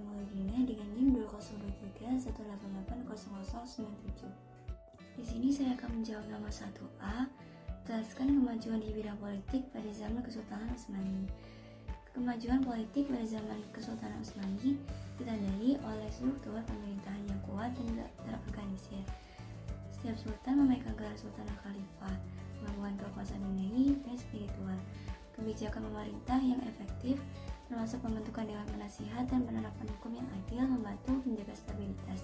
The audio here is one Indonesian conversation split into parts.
Maulidina dengan NIM 202318800097. Di sini saya akan menjawab nomor 1A. Jelaskan kemajuan di bidang politik pada zaman Kesultanan Utsmani. Kemajuan politik pada zaman Kesultanan Utsmani ditandai oleh struktur pemerintahan yang kuat dan terorganisir. Setiap sultan memegang gelar Sultan Khalifah, kemampuan kekuasaan duniawi dan spiritual, kebijakan pemerintah yang efektif, termasuk pembentukan dewan penasihat dan penerapan hukum yang adil membantu menjaga stabilitas.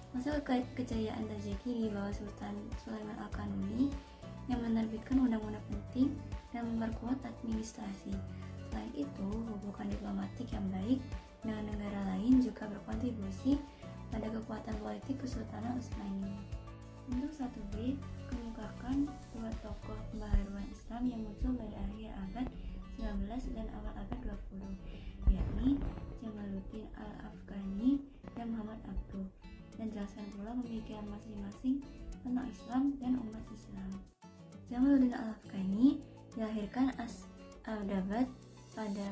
Masa kejayaan terjadi di bawah Sultan Sulaiman Al-Kanuni yang menerbitkan undang-undang penting dan memperkuat administrasi. Selain itu, hubungan diplomatik yang baik dengan negara lain juga berkontribusi pada kekuatan politik Kesultanan Utsmani. Untuk 1B, kemukakan dua tokoh pembaharuan Islam yang muncul pada akhir abad 19 dan awal abad 20, yakni Jamaluddin Al-Afghani dan Muhammad Abduh, dan jelaskan pula pemikiran masing-masing tentang Islam dan umat Islam. Jamaluddin Al-Afghani dilahirkan As'adabad pada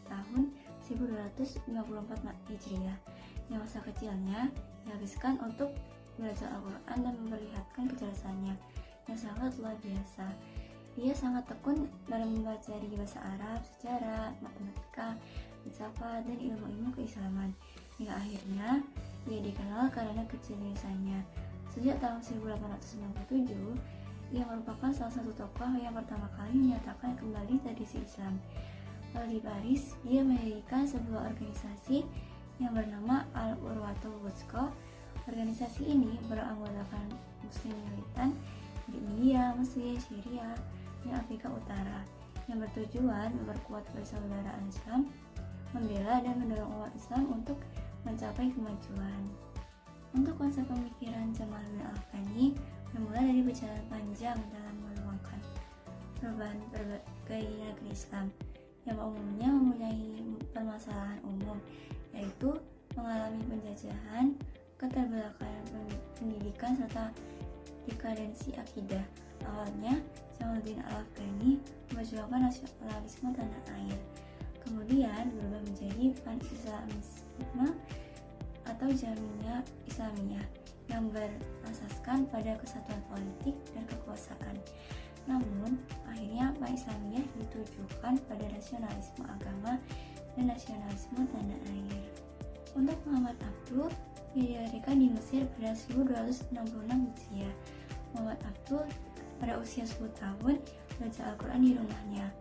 tahun 1254 Hijriah, yang masa kecilnya dihabiskan untuk belajar Al-Quran dan memperlihatkan kecerdasannya yang sangat luar biasa. Dia sangat tekun dalam mempelajari bahasa Arab, sejarah, matematika, filsafat, dan ilmu-ilmu keislaman. Hingga akhirnya ia dikenal karena kejeniusannya. Sejak tahun 1897, ia merupakan salah satu tokoh yang pertama kali menyatakan kembali tradisi Islam. Lalu di Paris, dia mendirikan sebuah organisasi yang bernama Al-Urwatul Wuthqa. Organisasi ini beranggotakan muslim militan di India, Mesir, Syria, dan Afrika Utara yang bertujuan memperkuat persaudaraan Islam, membela dan mendorong umat Islam untuk mencapai kemajuan. Untuk konsep pemikiran Jamaluddin Al-Afghani bermula dari perjalanan panjang dalam meluangkan perubahan berbagai negeri Islam yang umumnya mempunyai permasalahan umum, yaitu mengalami penjajahan, keterbelakangan pendidikan, serta dekadensi akidah. Awalnya, Jamaluddin Al-Afghani memperjuangkan nasionalisme tanah air, kemudian berubah menjadi Pan-Islamisme atau Jamiah Islamiyah yang berasaskan pada kesatuan politik dan kekuasaan. Namun, akhirnya Pan-Islamiyah ditujukan pada nasionalisme agama dan nasionalisme tanah air. Untuk Muhammad Abduh, ia dilahirkan di Mesir pada 1266 Hijriah. Muhammad Abduh pada usia 10 tahun belajar Al-Quran di rumahnya.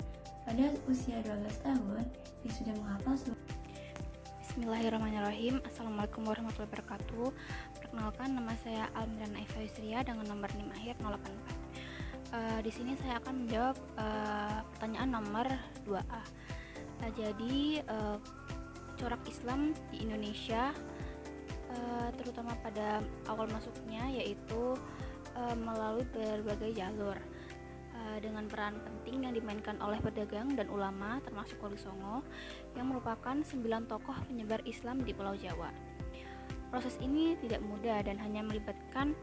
Pada usia 12 tahun, dia sudah menghafal surah. Bismillahirrahmanirrahim. Assalamualaikum warahmatullahi wabarakatuh. Perkenalkan, nama saya Almirana Eva Yusria dengan nomor NIM akhir 084. Di sini saya akan menjawab pertanyaan nomor 2A. Jadi, corak Islam di Indonesia terutama pada awal masuknya yaitu melalui berbagai jalur dengan peran penting yang dimainkan oleh pedagang dan ulama termasuk Wali Songo yang merupakan 9 tokoh penyebar Islam di Pulau Jawa. Proses ini tidak mudah dan hanya melibatkan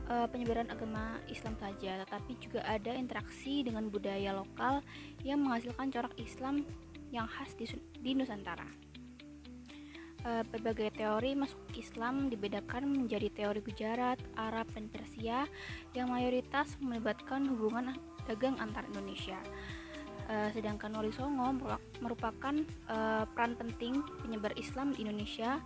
penyebaran agama Islam saja, tetapi juga ada interaksi dengan budaya lokal yang menghasilkan corak Islam yang khas di Nusantara. Berbagai teori masuk Islam dibedakan menjadi teori Gujarat, Arab, dan Persia yang mayoritas melibatkan hubungan dagang antar Indonesia. Sedangkan Wali Songo merupakan peran penting penyebar Islam di Indonesia,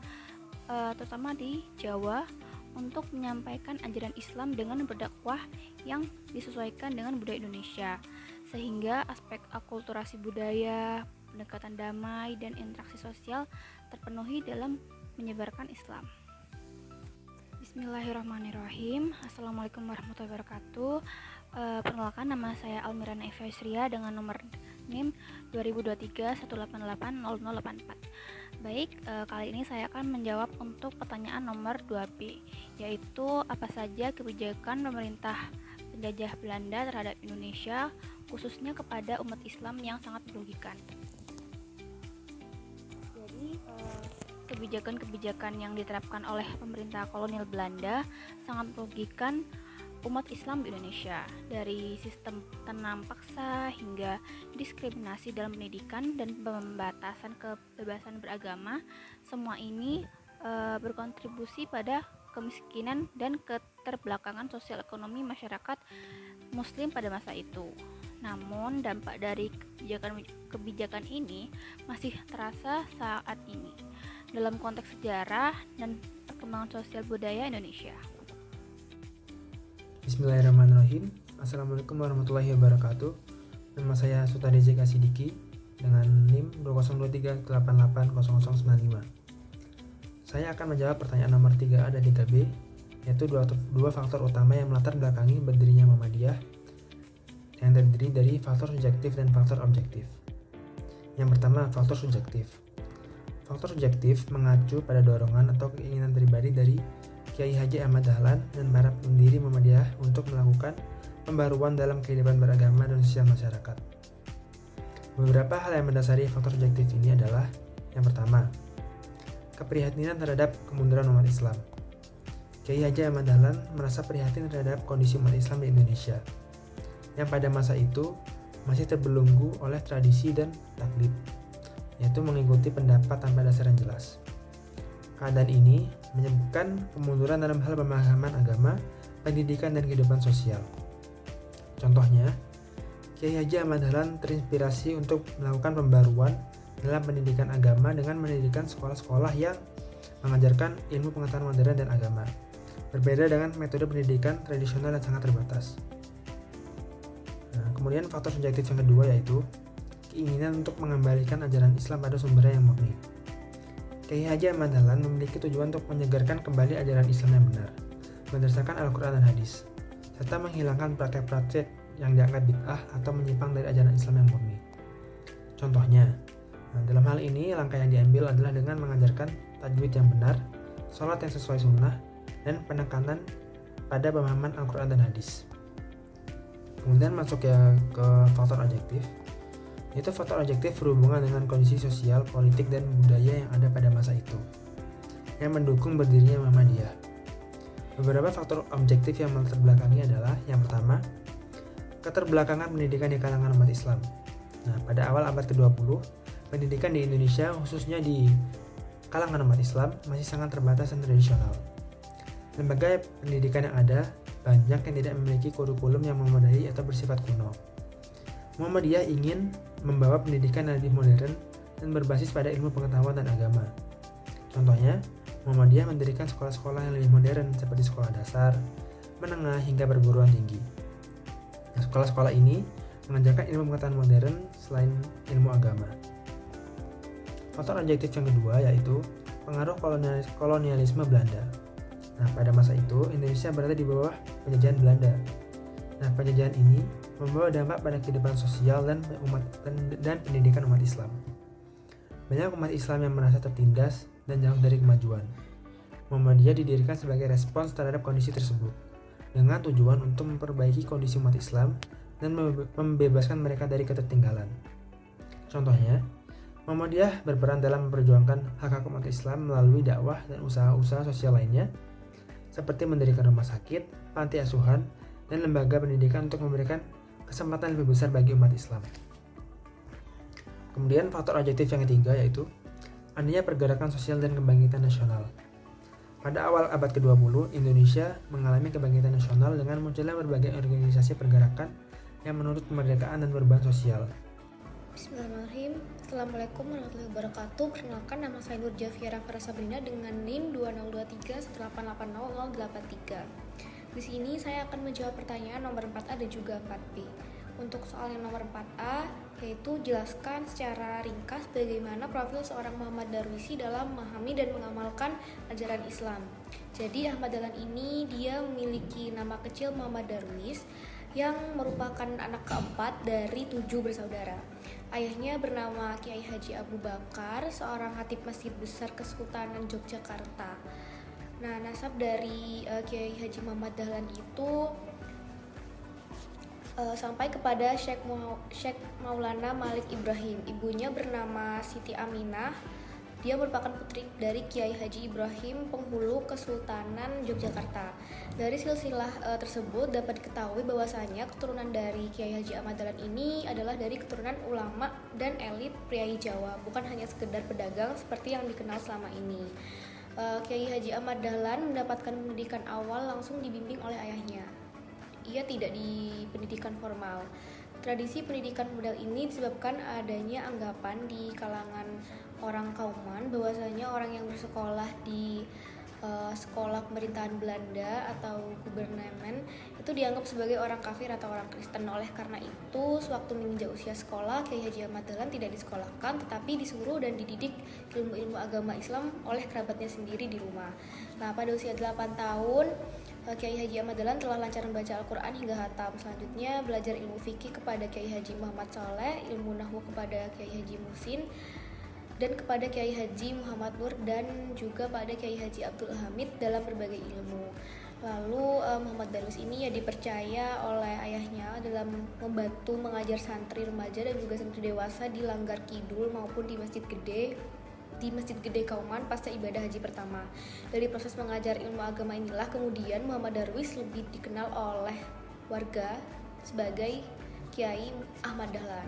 terutama di Jawa, untuk menyampaikan ajaran Islam dengan berdakwah yang disesuaikan dengan budaya Indonesia, sehingga aspek akulturasi budaya, pendekatan damai, dan interaksi sosial terpenuhi dalam menyebarkan Islam. Bismillahirrahmanirrahim. Assalamualaikum warahmatullahi wabarakatuh. Perkenalkan, nama saya Almirana Eva Yusria dengan nomor NIM 202318800084. Baik, kali ini saya akan menjawab untuk pertanyaan nomor 2B, yaitu apa saja kebijakan pemerintah penjajah Belanda terhadap Indonesia, khususnya kepada umat Islam yang sangat merugikan. Jadi, kebijakan-kebijakan yang diterapkan oleh pemerintah kolonial Belanda sangat merugikan umat Islam di Indonesia, dari sistem tanam paksa hingga diskriminasi dalam pendidikan dan pembatasan kebebasan beragama. Semua ini berkontribusi pada kemiskinan dan keterbelakangan sosial ekonomi masyarakat Muslim pada masa itu. Namun dampak dari kebijakan ini masih terasa saat ini dalam konteks sejarah dan perkembangan sosial budaya Indonesia. Bismillahirrahmanirrahim. Assalamualaikum warahmatullahi wabarakatuh. Nama saya Sutadi Zeka Sidiki dengan NIM 2023880095. Saya akan menjawab pertanyaan nomor 3A dan 3B, yaitu dua faktor utama yang melatar belakangi berdirinya Muhammadiyah yang terdiri dari faktor subjektif dan faktor objektif. Yang pertama, faktor subjektif. Faktor subjektif mengacu pada dorongan atau keinginan pribadi dari Kiai Haji Ahmad Dahlan dan para pendiri Muhammadiyah untuk melakukan pembaruan dalam kehidupan beragama dan sosial masyarakat. Beberapa hal yang mendasari faktor subjektif ini adalah: yang pertama, keprihatinan terhadap kemunduran umat Islam. Kiai Haji Ahmad Dahlan merasa prihatin terhadap kondisi umat Islam di Indonesia, yang pada masa itu masih terbelenggu oleh tradisi dan taklid, yaitu mengikuti pendapat tanpa dasar yang jelas. Keadaan ini menyebabkan kemunduran dalam hal pemahaman agama, pendidikan, dan kehidupan sosial. Contohnya, Kiai Haji Ahmad Dahlan terinspirasi untuk melakukan pembaruan dalam pendidikan agama dengan mendirikan sekolah-sekolah yang mengajarkan ilmu pengetahuan modern dan agama, berbeda dengan metode pendidikan tradisional yang sangat terbatas. Kemudian faktor subjektif yang kedua yaitu keinginan untuk mengembalikan ajaran Islam pada sumbernya yang murni. Kiai Haji Ahmad Dahlan memiliki tujuan untuk menyegarkan kembali ajaran Islam yang benar, berdasarkan Al-Quran dan Hadis, serta menghilangkan praktek-praktek yang dianggap bid'ah atau menyimpang dari ajaran Islam yang murni. Contohnya, dalam hal ini langkah yang diambil adalah dengan mengajarkan tajwid yang benar, sholat yang sesuai sunnah, dan penekanan pada pemahaman Al-Quran dan Hadis. Kemudian masuk ke faktor objektif, yaitu faktor objektif berhubungan dengan kondisi sosial, politik, dan budaya yang ada pada masa itu, yang mendukung berdirinya Muhammadiyah. Beberapa faktor objektif yang melatar belakangi adalah: yang pertama, keterbelakangan pendidikan di kalangan umat Islam. Pada awal abad ke-20, pendidikan di Indonesia, khususnya di kalangan umat Islam, masih sangat terbatas dan tradisional. Lembaga pendidikan yang ada banyak yang tidak memiliki kurikulum yang memadai atau bersifat kuno. Muhammadiyah ingin membawa pendidikan yang lebih modern dan berbasis pada ilmu pengetahuan dan agama. Contohnya, Muhammadiyah mendirikan sekolah-sekolah yang lebih modern seperti sekolah dasar, menengah, hingga perguruan tinggi. Sekolah-sekolah ini mengajarkan ilmu pengetahuan modern selain ilmu agama. Faktor objektif yang kedua yaitu pengaruh kolonialisme Belanda. Pada masa itu Indonesia berada di bawah penjajahan Belanda. Penjajahan ini membawa dampak pada kehidupan sosial dan pendidikan umat Islam. Banyak umat Islam yang merasa tertindas dan jauh dari kemajuan. Muhammadiyah didirikan sebagai respons terhadap kondisi tersebut, dengan tujuan untuk memperbaiki kondisi umat Islam dan membebaskan mereka dari ketertinggalan. Contohnya, Muhammadiyah berperan dalam memperjuangkan hak-hak umat Islam melalui dakwah dan usaha-usaha sosial lainnya, seperti mendirikan rumah sakit, panti asuhan, dan lembaga pendidikan untuk memberikan kesempatan lebih besar bagi umat Islam. Kemudian faktor objektif yang ketiga yaitu adanya pergerakan sosial dan kebangkitan nasional. Pada awal abad ke-20, Indonesia mengalami kebangkitan nasional dengan munculnya berbagai organisasi pergerakan yang menuntut kemerdekaan dan perubahan sosial. Bismillahirrahmanirrahim. Assalamualaikum warahmatullahi wabarakatuh. Perkenalkan, nama saya Nur Jafiera Farah Sabrina dengan NIM 2023188083. Di sini saya akan menjawab pertanyaan nomor 4A dan juga 4B. Untuk soal yang nomor 4A, yaitu jelaskan secara ringkas bagaimana profil seorang Muhammad Darwisi dalam memahami dan mengamalkan ajaran Islam. Jadi Ahmad Dahlan ini dia memiliki nama kecil Muhammad Darwis yang merupakan anak keempat dari 7 bersaudara. Ayahnya bernama Kiai Haji Abu Bakar, seorang khatib Masjid Besar Kesultanan Yogyakarta. Nasab dari Kiai Haji Muhammad Dahlan itu sampai kepada Syekh Maulana Malik Ibrahim. Ibunya bernama Siti Aminah. Dia merupakan putri dari Kiai Haji Ibrahim, penghulu Kesultanan Yogyakarta. Dari silsilah tersebut dapat diketahui bahwasanya keturunan dari Kiai Haji Ahmad Dahlan ini adalah dari keturunan ulama dan elit priai Jawa, bukan hanya sekedar pedagang seperti yang dikenal selama ini. Kiai Haji Ahmad Dahlan mendapatkan pendidikan awal langsung dibimbing oleh ayahnya. Ia tidak di pendidikan formal. Tradisi pendidikan model ini disebabkan adanya anggapan di kalangan orang Kauman bahwasanya orang yang bersekolah di sekolah pemerintahan Belanda atau gubernemen itu dianggap sebagai orang kafir atau orang Kristen. Oleh karena itu, sewaktu menginjak usia sekolah, Kiai Haji Ahmad Dahlan tidak disekolahkan tetapi disuruh dan dididik ilmu-ilmu agama Islam oleh kerabatnya sendiri di rumah. Nah, pada usia 8 tahun, Kiai Haji Ahmad Dahlan telah lancar membaca Al-Quran hingga hatam. Selanjutnya belajar ilmu fikih kepada Kiai Haji Muhammad Saleh, ilmu nahwu kepada Kiai Haji Muhsin, dan kepada Kiai Haji Muhammad Nur, dan juga pada Kiai Haji Abdul Hamid dalam berbagai ilmu. Lalu Muhammad Darwis ini dipercaya oleh ayahnya dalam membantu mengajar santri remaja dan juga santri dewasa di Langgar Kidul maupun di Masjid Gede Kauman pasca ibadah haji pertama. Dari proses mengajar ilmu agama inilah kemudian Muhammad Darwis lebih dikenal oleh warga sebagai Kiai Ahmad Dahlan.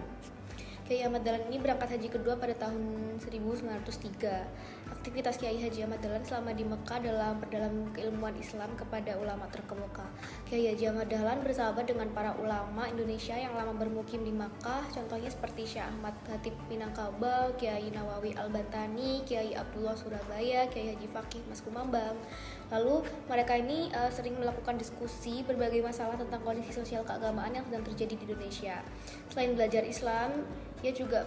Kiai Ahmad Dahlan ini berangkat haji kedua pada tahun 1903. Aktivitas Kiai Haji Ahmad Dahlan selama di Mekah dalam perdalam keilmuan Islam kepada ulama terkemuka. Kiai Haji Ahmad Dahlan bersahabat dengan para ulama Indonesia yang lama bermukim di Makkah, contohnya seperti Syekh Ahmad Khatib Minangkabau, Kiai Nawawi Al-Bantani, Kiai Abdullah Surabaya, Kiai Haji Fakih Mas Kumambang. Lalu mereka ini sering melakukan diskusi berbagai masalah tentang kondisi sosial keagamaan yang sedang terjadi di Indonesia. Selain belajar Islam, ia juga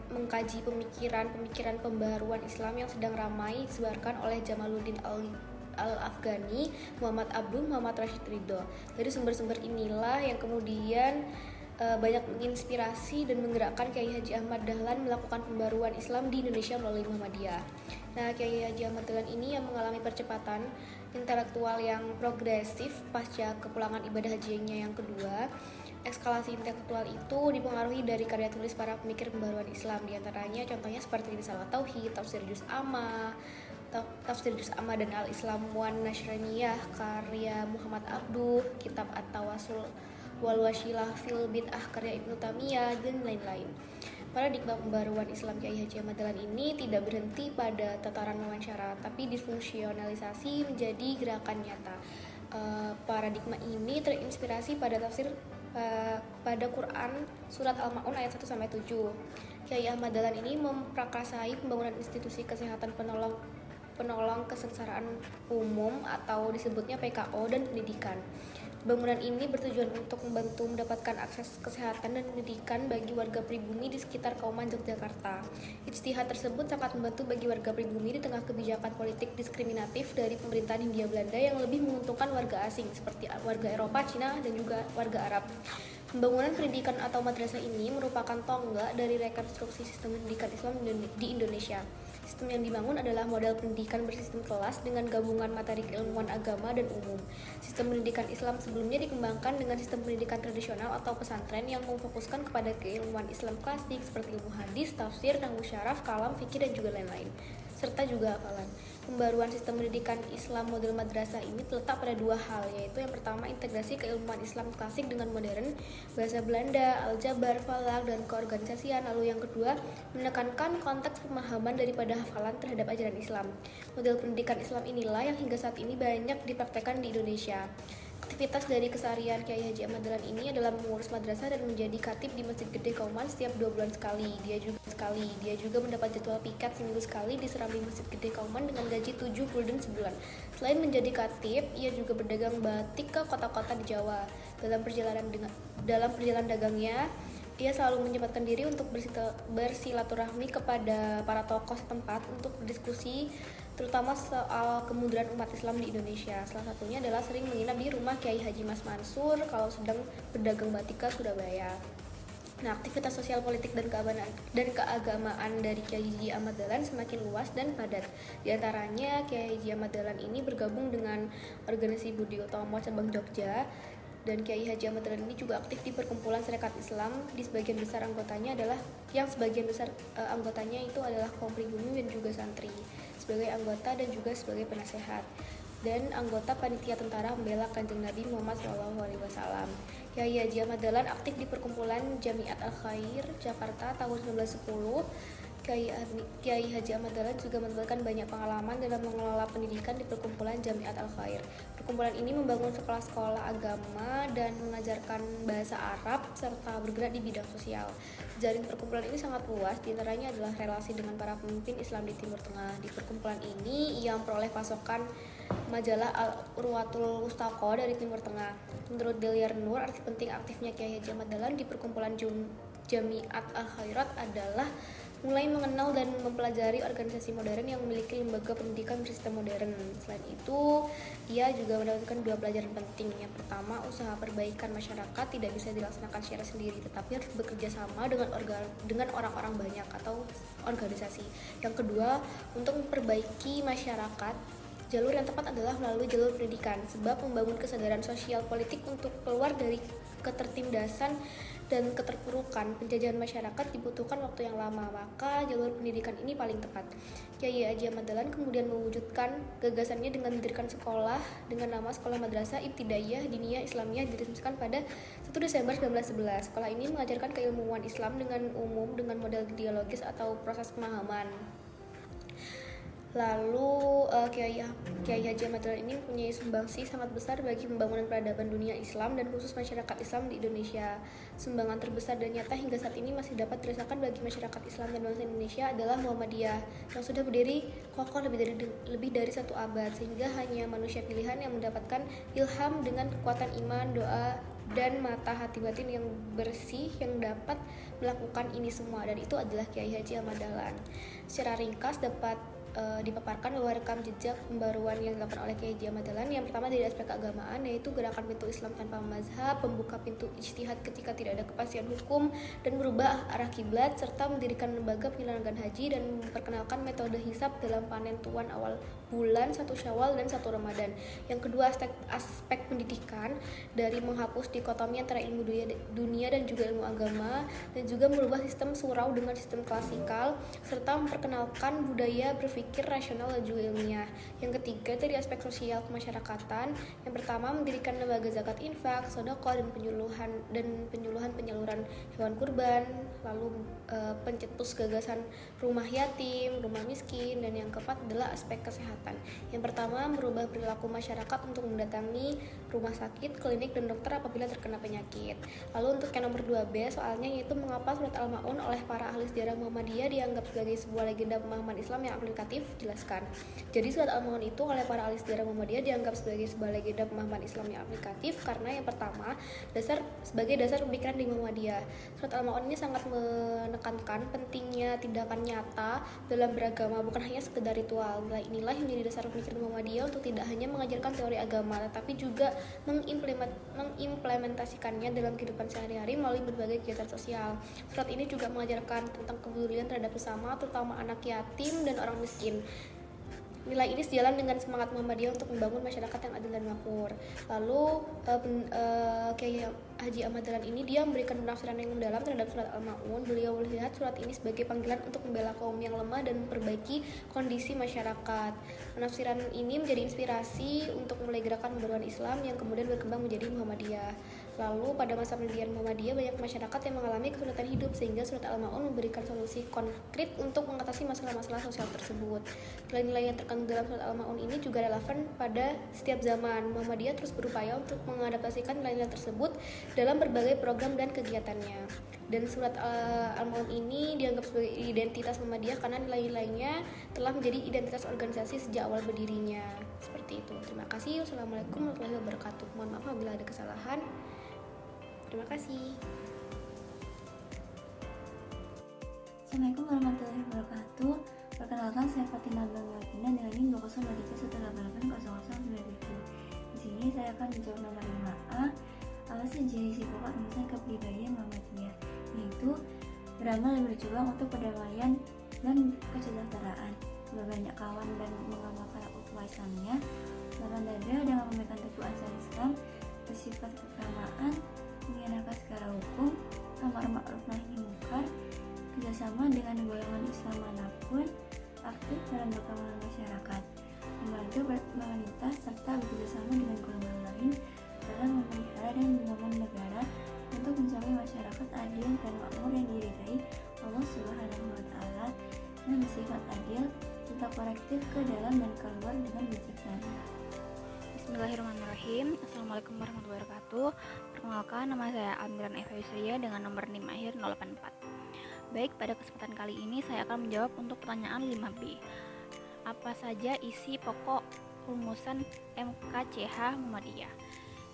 mengkaji pemikiran pembaruan Islam yang sedang ramai disebarkan oleh Jamaluddin Al-Afghani, Muhammad Abduh, Muhammad Rashid Ridho. Dari sumber-sumber inilah yang kemudian banyak menginspirasi dan menggerakkan Kiai Haji Ahmad Dahlan melakukan pembaruan Islam di Indonesia melalui Muhammadiyah. Nah, Kiai Haji Ahmad Dahlan ini yang mengalami percepatan intelektual yang progresif pasca kepulangan ibadah hajinya yang kedua. Eskalasi intelektual itu dipengaruhi dari karya tulis para pemikir pembaruan Islam, diantaranya contohnya seperti Risalah Tauhid, Tafsir Juz Amma dan Al-Islam wan Nasraniyah karya Muhammad Abduh, Kitab At-Tawassul wal Wasilah fil Bid'ah karya Ibnu Taimiyah, dan lain-lain. Paradigma pembaruan Islam Kiai Haji Ahmad Dahlan ini tidak berhenti pada tataran wawancara, tapi difungsionalisasi menjadi gerakan nyata. Paradigma ini terinspirasi pada tafsir pada Quran surat Al-Ma'un ayat 1-7. Kiai Ahmad Dahlan ini memprakarsai pembangunan institusi kesehatan penolong kesengsaraan umum atau disebutnya PKO dan pendidikan. Bangunan ini bertujuan untuk membantu mendapatkan akses kesehatan dan pendidikan bagi warga pribumi di sekitar Kauman Yogyakarta. Ijtihad tersebut sangat membantu bagi warga pribumi di tengah kebijakan politik diskriminatif dari pemerintahan Hindia Belanda yang lebih menguntungkan warga asing seperti warga Eropa, Cina, dan juga warga Arab. Pembangunan pendidikan atau madrasah ini merupakan tonggak dari rekonstruksi sistem pendidikan Islam di Indonesia. Sistem yang dibangun adalah model pendidikan bersistem kelas dengan gabungan materi keilmuan agama dan umum. Sistem pendidikan Islam sebelumnya dikembangkan dengan sistem pendidikan tradisional atau pesantren yang memfokuskan kepada keilmuan Islam klasik seperti ilmu hadis, tafsir, nahwu syaraf, kalam, fikih, dan juga lain-lain, serta juga hafalan. Pembaruan sistem pendidikan Islam model madrasah ini terletak pada dua hal, yaitu yang pertama integrasi keilmuan Islam klasik dengan modern, bahasa Belanda, aljabar, falak, dan keorganisasian. Lalu yang kedua, menekankan konteks pemahaman daripada hafalan terhadap ajaran Islam. Model pendidikan Islam inilah yang hingga saat ini banyak dipraktekkan di Indonesia. Aktivitas dari keseharian Kiai Haji Ahmad Dahlan ini adalah mengurus madrasah dan menjadi khatib di Masjid Gede Kauman setiap 2 bulan sekali. Dia juga mendapat jadwal piket seminggu sekali di Serambi Masjid Gede Kauman dengan gaji 7 gulden sebulan. Selain menjadi khatib, ia juga berdagang batik ke kota-kota di Jawa. Dalam perjalanan dagangnya, ia selalu menyempatkan diri untuk bersilaturahmi kepada para tokoh setempat untuk berdiskusi terutama soal kemunduran umat Islam di Indonesia. Salah satunya adalah sering menginap di rumah Kiai Haji Mas Mansur kalau sedang berdagang batik ke Surabaya. Nah, aktivitas sosial politik dan keagamaan dari Kiai Haji Ahmad Dahlan semakin luas dan padat. Di antaranya, Kiai Haji Ahmad Dahlan ini bergabung dengan organisasi Budi Utomo cabang Jogja Dan Kiai Haji Ahmad Dahlan ini juga aktif di perkumpulan Sarekat Islam. Di sebagian besar anggotanya anggotanya itu adalah kaum pribumi dan juga santri sebagai anggota dan juga sebagai penasehat, dan anggota panitia tentara membela Kanjeng Nabi Muhammad SAW. Kiai Haji Ahmad Dahlan aktif di perkumpulan Jamiat Al-Khair Jakarta tahun 1910. Kiai Haji Ahmad Dahlan juga mendapatkan banyak pengalaman dalam mengelola pendidikan di perkumpulan Jamiat Al-Khair. Perkumpulan ini membangun sekolah-sekolah agama dan mengajarkan bahasa Arab serta bergerak di bidang sosial. Jaring perkumpulan ini sangat luas, diantaranya adalah relasi dengan para pemimpin Islam di Timur Tengah. Di perkumpulan ini ia memperoleh pasokan majalah Al-Urwatul Wustaqo dari Timur Tengah. Menurut Deliar Nur, arti penting aktifnya Kiai Haji Ahmad Dahlan di perkumpulan Jamiat Al-Khairat adalah mulai mengenal dan mempelajari organisasi modern yang memiliki lembaga pendidikan bersistem modern. Selain itu, ia juga mendapatkan 2 pelajaran penting. Yang pertama, usaha perbaikan masyarakat tidak bisa dilaksanakan secara sendiri, tetapi harus bekerja sama dengan orang-orang banyak atau organisasi. Yang kedua, untuk memperbaiki masyarakat, jalur yang tepat adalah melalui jalur pendidikan, sebab membangun kesadaran sosial politik untuk keluar dari ketertindasan dan keterpurukan penjajahan masyarakat dibutuhkan waktu yang lama, maka jalur pendidikan ini paling tepat. Kiai Haji Ahmad Dahlan kemudian mewujudkan gagasannya dengan mendirikan sekolah dengan nama Sekolah Madrasah Ibtidaiyah Diniyah Islamiyah, diresmikan pada 1 Desember 1911. Sekolah ini mengajarkan keilmuan Islam dengan umum dengan model dialogis atau proses pemahaman. Lalu Kiai Haji Ahmad Dahlan ini mempunyai sumbangsi sangat besar bagi pembangunan peradaban dunia Islam dan khusus masyarakat Islam di Indonesia. Sumbangan terbesar dan nyata hingga saat ini masih dapat dirasakan bagi masyarakat Islam dan bangsa Indonesia adalah Muhammadiyah yang sudah berdiri kokoh lebih dari 1 abad, sehingga hanya manusia pilihan yang mendapatkan ilham dengan kekuatan iman, doa, dan mata hati batin yang bersih yang dapat melakukan ini semua, dan itu adalah Kiai Haji Ahmad Dahlan. Secara ringkas dapat dipaparkan bahwa rekam jejak pembaruan yang dilakukan oleh Kiai Haji Ahmad Dahlan yang pertama dari aspek keagamaan, yaitu gerakan pintu Islam tanpa mazhab, membuka pintu ijtihad ketika tidak ada kepastian hukum dan merubah arah kiblat, serta mendirikan lembaga penyelenggaraan haji dan memperkenalkan metode hisab dalam panen tuan awal bulan 1 Syawal dan 1 Ramadan. Yang kedua, aspek pendidikan dari menghapus dikotomi antara ilmu dunia dan juga ilmu agama, dan juga merubah sistem surau dengan sistem klasikal, serta memperkenalkan budaya berpikir rasional dan juga ilmiah. Yang ketiga, dari aspek sosial kemasyarakatan, yang pertama mendirikan lembaga zakat infak, sedekah dan penyuluhan penyaluran hewan kurban, lalu pencetus gagasan rumah yatim, rumah miskin, dan yang keempat adalah aspek kesehatan. Yang pertama, merubah perilaku masyarakat untuk mendatangi rumah sakit, klinik, dan dokter apabila terkena penyakit. Lalu untuk yang nomor 2B soalnya, yaitu mengapa surat Al-Ma'un oleh para ahli sejarah Muhammadiyah dianggap sebagai sebuah legenda pemahaman Islam yang aplikatif. Jelaskan. Jadi surat Al-Ma'un itu oleh para ahli sejarah Muhammadiyah dianggap sebagai sebuah legenda pemahaman Islam yang aplikatif karena yang pertama, sebagai dasar pemikiran di Muhammadiyah. Surat Al-Ma'un ini sangat menekankan pentingnya tindakan nyata dalam beragama, bukan hanya sekedar ritual. Nilai inilah yang menjadi dasar pemikiran Muhammadiyah untuk tidak hanya mengajarkan teori agama, tetapi juga mengimplementasikannya dalam kehidupan sehari-hari melalui berbagai kegiatan sosial. Surat ini juga mengajarkan tentang kepedulian terhadap sesama, terutama anak yatim dan orang miskin. Nilai ini sejalan dengan semangat Muhammadiyah untuk membangun masyarakat yang adil dan makmur. Lalu Kiai Haji Ahmad Dahlan ini dia memberikan penafsiran yang mendalam terhadap surat Al-Ma'un. Beliau melihat surat ini sebagai panggilan untuk membela kaum yang lemah dan memperbaiki kondisi masyarakat. Penafsiran ini menjadi inspirasi untuk mulai gerakan pembaruan Islam yang kemudian berkembang menjadi Muhammadiyah. Lalu pada masa pendirian Muhammadiyah, banyak masyarakat yang mengalami kesulitan hidup, sehingga surat Al-Ma'un memberikan solusi konkret untuk mengatasi masalah-masalah sosial tersebut. Nilai-nilai yang terkandung dalam surat Al-Ma'un ini juga relevan pada setiap zaman. Muhammadiyah terus berupaya untuk mengadaptasikan nilai-nilai tersebut dalam berbagai program dan kegiatannya. Dan surat Al-Ma'un ini dianggap sebagai identitas Muhammadiyah karena nilai-nilainya telah menjadi identitas organisasi sejak awal berdirinya. Seperti itu. Terima kasih. Wassalamualaikum warahmatullahi wabarakatuh. Mohon maaf apabila ada kesalahan. Terima kasih. Assalamualaikum warahmatullahi wabarakatuh. Perkenalkan, saya Fatimah Banglatina dengan NIM 20318800097. Di sini saya akan menjawab nomor 5A. Apa saja isi pokok insan kepribadian Muhammadiyah, yaitu beramal dan berjuang untuk perdamaian dan kesejahteraan, berbanyak kawan dan mengamalkan ukhuwah Islamnya, lapang dada dengan memegang teguh ansar Islam, bersifat keagamaan, menghinakan secara hukum, amar ma'ruf nahi munkar, kerjasama dengan golongan Islam manapun, aktif dalam perkembangan masyarakat, membantu pemerintah serta bekerjasama dengan golongan lain dalam memelihara dan membangun negara untuk mencapai masyarakat adil dan makmur yang diridai Allah Subhanahu wa Ta'ala dan bersifat adil serta korektif ke dalam dan keluar dengan bijaksana. Bismillahirrahmanirrahim. Assalamualaikum warahmatullahi wabarakatuh. Perkenalkan, nama saya Almiran Eva Yusria dengan nomor NIM akhir 084. Baik, pada kesempatan kali ini saya akan menjawab untuk pertanyaan 5B. Apa saja isi pokok rumusan MKCH Muhammadiyah?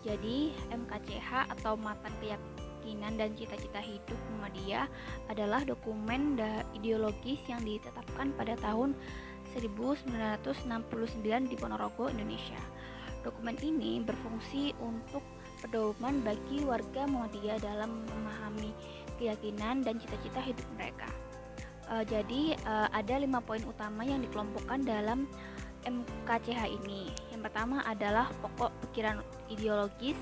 Jadi, MKCH atau Matan Keyakinan dan Cita-cita Hidup Muhammadiyah adalah dokumen ideologis yang ditetapkan pada tahun 1969 di Ponorogo, Indonesia. Dokumen ini berfungsi untuk pedoman bagi warga Muhammadiyah dalam memahami keyakinan dan cita-cita hidup mereka. Jadi ada 5 poin utama yang dikelompokkan dalam MKCH ini. Yang pertama adalah pokok pikiran ideologis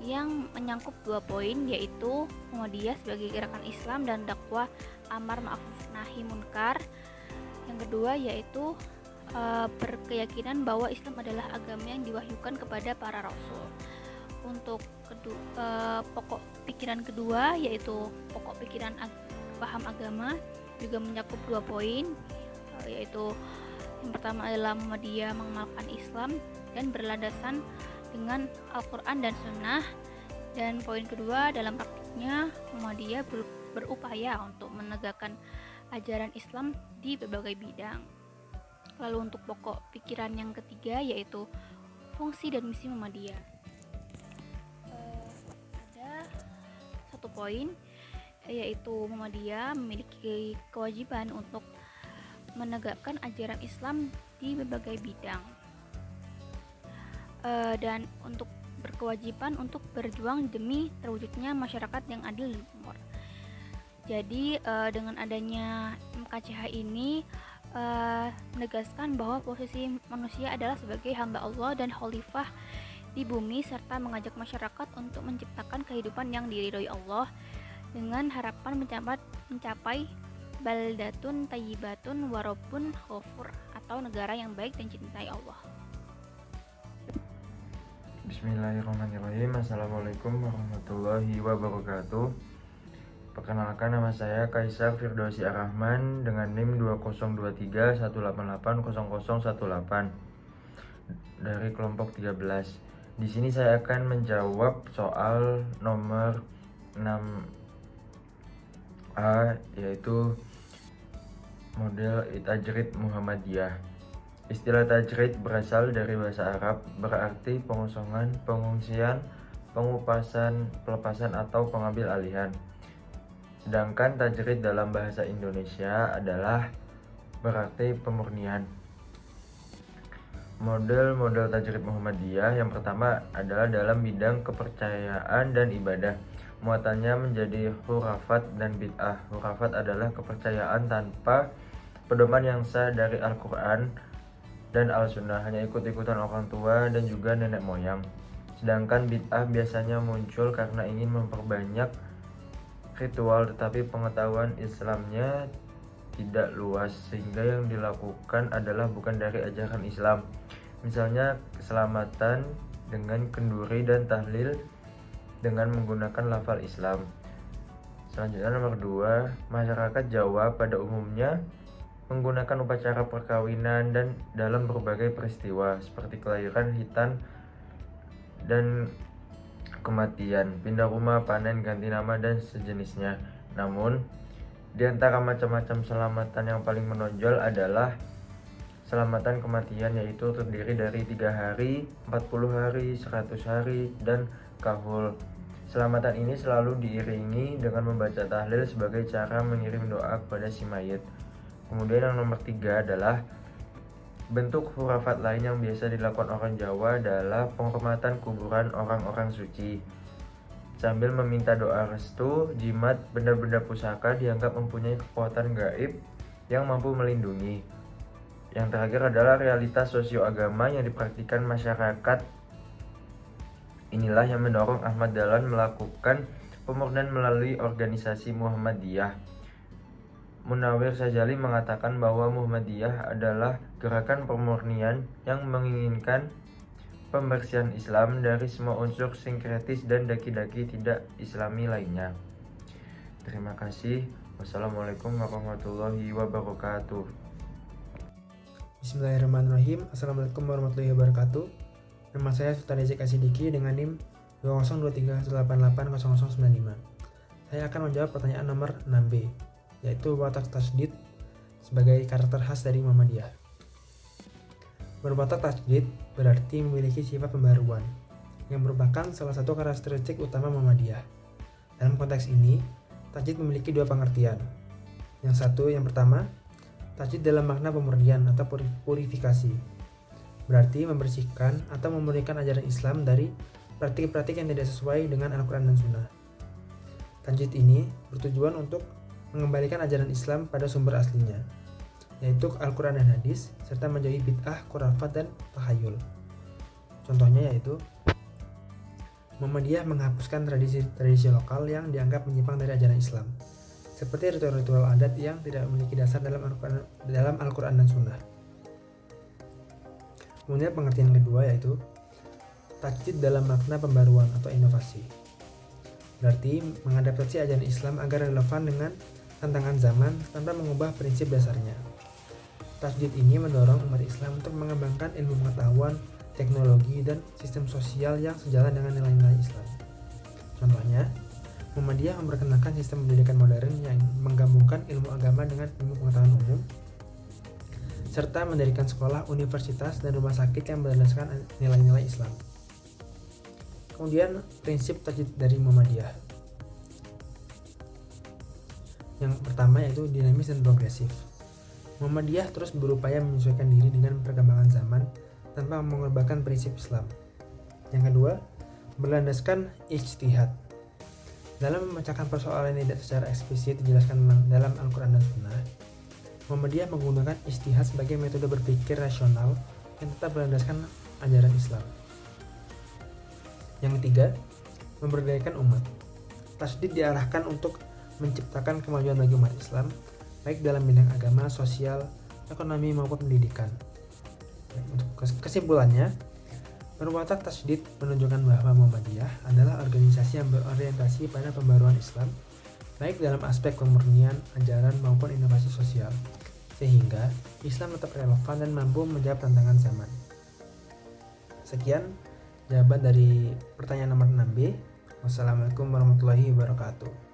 yang menyangkup 2 poin, yaitu Muhammadiyah sebagai gerakan Islam dan dakwah amar ma'ruf nahi munkar. Yang kedua yaitu berkeyakinan bahwa Islam adalah agama yang diwahyukan kepada para rasul. Untuk pokok pikiran kedua yaitu pokok pikiran paham agama juga mencakup 2 poin, yaitu yang pertama adalah Muhammadiyah mengamalkan Islam dan berlandasan dengan Al-Quran dan Sunnah, dan poin kedua dalam praktiknya Muhammadiyah berupaya untuk menegakkan ajaran Islam di berbagai bidang. Lalu untuk pokok pikiran yang ketiga yaitu fungsi dan misi Muhammadiyah. Ada 1 poin yaitu Muhammadiyah memiliki kewajiban untuk menegakkan ajaran Islam di berbagai bidang, dan untuk berkewajiban untuk berjuang demi terwujudnya masyarakat yang adil dan makmur. Jadi dengan adanya MKCH ini menegaskan bahwa posisi manusia adalah sebagai hamba Allah dan khalifah di bumi, serta mengajak masyarakat untuk menciptakan kehidupan yang diridhoi Allah dengan harapan mencapai baldatun tayyibatun warabun ghafur, atau negara yang baik dan cintai Allah. Bismillahirrahmanirrahim. Assalamualaikum warahmatullahi wabarakatuh. Perkenalkan, nama saya Kaisar Firdausi Ar-Rahman dengan NIM 202318800018 dari kelompok 13. Di sini saya akan menjawab soal nomor 6A, yaitu model tajrid Muhammadiyah. Istilah tajrid berasal dari bahasa Arab, berarti pengosongan, pengungsian, pengupasan, pelepasan, atau pengambil alihan. Sedangkan tajrid dalam bahasa Indonesia adalah berarti pemurnian. Model-model tajrid Muhammadiyah yang pertama adalah dalam bidang kepercayaan dan ibadah. Muatannya menjadi hurafat dan bid'ah. Hurafat adalah kepercayaan tanpa pedoman yang sah dari Al-Quran dan Al-Sunnah, hanya ikut-ikutan orang tua dan juga nenek moyang. Sedangkan bid'ah biasanya muncul karena ingin memperbanyak ritual, tetapi pengetahuan Islamnya tidak luas, sehingga yang dilakukan adalah bukan dari ajaran Islam. Misalnya keselamatan dengan kenduri dan tahlil dengan menggunakan lafal Islam. Selanjutnya nomor 2, masyarakat Jawa pada umumnya menggunakan upacara perkawinan dan dalam berbagai peristiwa seperti kelahiran, hitan, dan kematian, pindah rumah, panen, ganti nama, dan sejenisnya. Namun, di antara macam-macam selamatan yang paling menonjol adalah selamatan kematian, yaitu terdiri dari 3 hari, 40 hari, 100 hari, dan kahul. Selamatan ini selalu diiringi dengan membaca tahlil sebagai cara mengirim doa kepada si mayit. Kemudian yang nomor 3 adalah bentuk hurafat lain yang biasa dilakukan orang Jawa adalah penghormatan kuburan orang-orang suci sambil meminta doa restu. Jimat, benda-benda pusaka dianggap mempunyai kekuatan gaib yang mampu melindungi. Yang terakhir adalah realitas sosioagama yang dipraktikkan masyarakat inilah yang mendorong Ahmad Dahlan melakukan pemurnian melalui organisasi Muhammadiyah. Munawir Sajali mengatakan bahwa Muhammadiyah adalah gerakan pemurnian yang menginginkan pembersihan Islam dari semua unsur sinkretis dan daki-daki tidak Islami lainnya. Terima kasih. Wassalamualaikum warahmatullahi wabarakatuh. Bismillahirrahmanirrahim. Assalamualaikum warahmatullahi wabarakatuh. Nama saya Sultan Rizky Asidiki dengan NIM 20238800095. Saya akan menjawab pertanyaan nomor 6B, yaitu watak tasdid sebagai karakter khas dari Muhammadiyah. Berwatak tasdid berarti memiliki sifat pembaruan, yang merupakan salah satu karakteristik utama Muhammadiyah. Dalam konteks ini, tasdid memiliki dua pengertian. Yang pertama, tasdid dalam makna pemurnian atau purifikasi, berarti membersihkan atau memurnikan ajaran Islam dari praktik-praktik yang tidak sesuai dengan Al-Quran dan Sunnah. Tasdid ini bertujuan untuk mengembalikan ajaran Islam pada sumber aslinya, yaitu Al-Quran dan Hadis, serta menjauhi bid'ah, khurafat, dan takhayul. Contohnya yaitu Muhammadiyah menghapuskan tradisi lokal yang dianggap menyimpang dari ajaran Islam, seperti ritual-ritual adat yang tidak memiliki dasar dalam Al-Quran dan Sunnah. Kemudian pengertian kedua yaitu tajdid dalam makna pembaruan atau inovasi, berarti mengadaptasi ajaran Islam agar relevan dengan tantangan zaman tanpa mengubah prinsip dasarnya. Tajdid ini mendorong umat Islam untuk mengembangkan ilmu pengetahuan, teknologi, dan sistem sosial yang sejalan dengan nilai-nilai Islam. Contohnya, Muhammadiyah memperkenalkan sistem pendidikan modern yang menggabungkan ilmu agama dengan ilmu pengetahuan umum, serta mendirikan sekolah, universitas, dan rumah sakit yang berdasarkan nilai-nilai Islam. Kemudian, prinsip tajdid dari Muhammadiyah. Yang pertama yaitu dinamis dan progresif. Muhammadiyah terus berupaya menyesuaikan diri dengan perkembangan zaman tanpa mengorbankan prinsip Islam. Yang kedua, berlandaskan ijtihad. Dalam memecahkan persoalan yang tidak secara eksplisit dijelaskan dalam Al-Quran dan Sunnah, Muhammadiyah menggunakan ijtihad sebagai metode berpikir rasional yang tetap berlandaskan ajaran Islam. Yang ketiga, memberdayakan umat. Tasdid diarahkan untuk menciptakan kemajuan bagi umat Islam, baik dalam bidang agama, sosial, ekonomi, maupun pendidikan. Untuk kesimpulannya, berwatak tasdid menunjukkan bahwa Muhammadiyah adalah organisasi yang berorientasi pada pembaruan Islam, baik dalam aspek pemurnian, ajaran, maupun inovasi sosial, sehingga Islam tetap relevan dan mampu menjawab tantangan zaman. Sekian jawaban dari pertanyaan nomor 6B. Wassalamualaikum warahmatullahi wabarakatuh.